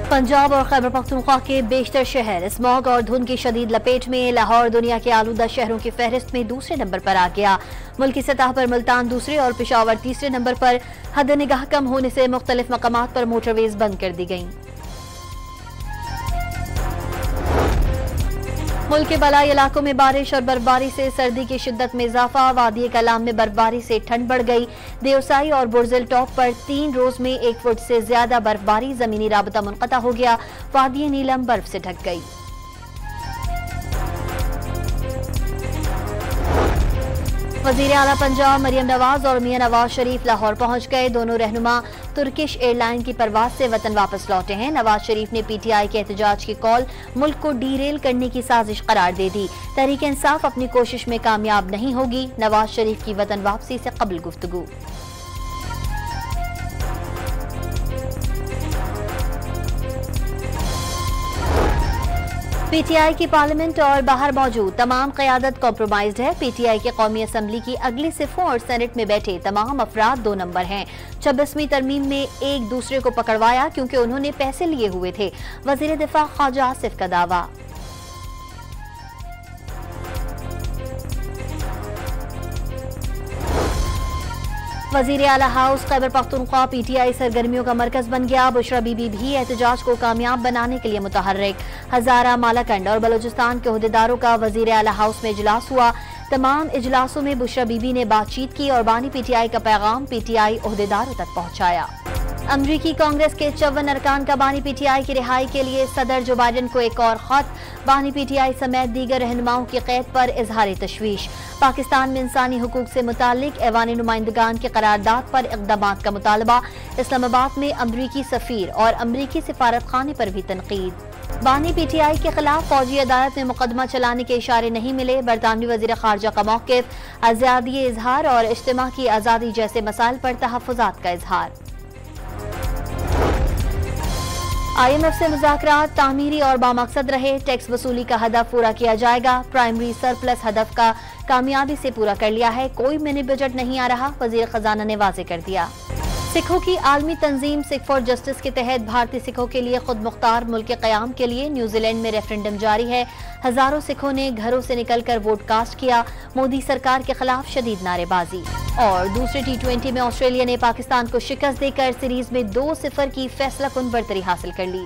पंजाब और खैबर पख्तूनख्वा के बेशतर शहर स्मॉग और धुंध की शदीद लपेट में। लाहौर दुनिया के आलूदा शहरों की फहरिस्त में दूसरे नंबर पर आ गया। मुल्की सतह पर मुल्तान दूसरे और पेशावर तीसरे नंबर पर। हद निगाह कम होने से मुख्तलिफ मकामात पर मोटरवेज बंद कर दी गईं। मुल्क के बलाई इलाकों में बारिश और बर्फबारी से सर्दी की शिद्दत में इजाफा। वादी कलाम में बर्फबारी से ठंड बढ़ गई। देवसाई और बुर्जिल टॉप पर 3 रोज में 1 फुट से ज्यादा बर्फबारी। जमीनी राबता मुनक़ता हो गया। वादी नीलम बर्फ से ढक गई। वज़ीर आला पंजाब मरियम नवाज और मियां नवाज शरीफ लाहौर पहुंच गए। दोनों रहनुमा तुर्किश एयरलाइन की परवाज से वतन वापस लौटे हैं। नवाज शरीफ ने पीटीआई के एहतजाज की कॉल मुल्क को डीरेल करने की साजिश करार दे दी। तहरीक इंसाफ अपनी कोशिश में कामयाब नहीं होगी। नवाज शरीफ की वतन वापसी से कबल गुफ्तगू। पीटीआई की पार्लियामेंट और बाहर मौजूद तमाम क़यादत कॉम्प्रोमाइज्ड है। पीटीआई की कौमी असम्बली की अगली सिफों और सेनेट में बैठे तमाम अफराद 2 नंबर हैं। 26वीं तरमीम में एक दूसरे को पकड़वाया क्योंकि उन्होंने पैसे लिए हुए थे। वज़ीर दिफा ख्वाजा आसिफ का दावा। वज़ीर आला हाउस खैबर पख्तूनख्वा पीटीआई सरगर्मियों का मरकज बन गया। बुशरा बीबी भी एहतजाज को कामयाब बनाने के लिए मुतहर्रिक। हजारा, मालाकंड और बलोचिस्तान के ओहदेदारों का वज़ीर आला हाउस में इजलास हुआ। तमाम इजलासों में बुशरा बीबी ने बातचीत की और बानी पीटीआई का पैगाम पीटीआई ओहदेदारों तक पहुंचाया। अमरीकी कांग्रेस के 54 अरकान का बानी पीटीआई की रिहाई के लिए सदर जो बाइडन को एक और खत। बानी पीटीआई समेत दीगर रहनुमाओं की कैद पर इजहार तशवीश। पाकिस्तान में इंसानी हुकूक से मुतालिक ऐवानी नुमाइंदगान के करारदाद पर इक़दामात का मुतालबा। इस्लामाबाद में अमरीकी सफीर और अमरीकी सिफारत खाने पर भी तनकीद। बानी पीटीआई के खिलाफ फौजी अदालत में मुकदमा चलाने के इशारे नहीं मिले। बरतानवी वज़ीर ख़ारजा का मौक़िफ़। आज़ादी इजहार और इज्तिमा की आज़ादी जैसे मसाइल पर तहफ़्फ़ुज़ात का इजहार। IMF से मुज़ाकरात तामीरी और बामकसद रहे। टैक्स वसूली का हदफ पूरा किया जाएगा। प्राइमरी सरप्लस हदफ का कामयाबी से पूरा कर लिया है। कोई मिनी बजट नहीं आ रहा। वज़ीर ख़जाना ने वाज़ेह कर दिया। सिखों की आलमी तंजीम सिख फॉर जस्टिस के तहत भारतीय सिखों के लिए खुद मुख्तार मुल्क के क़याम के लिए न्यूजीलैंड में रेफरेंडम जारी है। हजारों सिखों ने घरों से निकलकर वोट कास्ट किया। मोदी सरकार के खिलाफ शदीद नारेबाजी। और दूसरे T20 में ऑस्ट्रेलिया ने पाकिस्तान को शिकस्त देकर सीरीज में 2-0 की फैसला कुन बढ़तरी हासिल कर ली।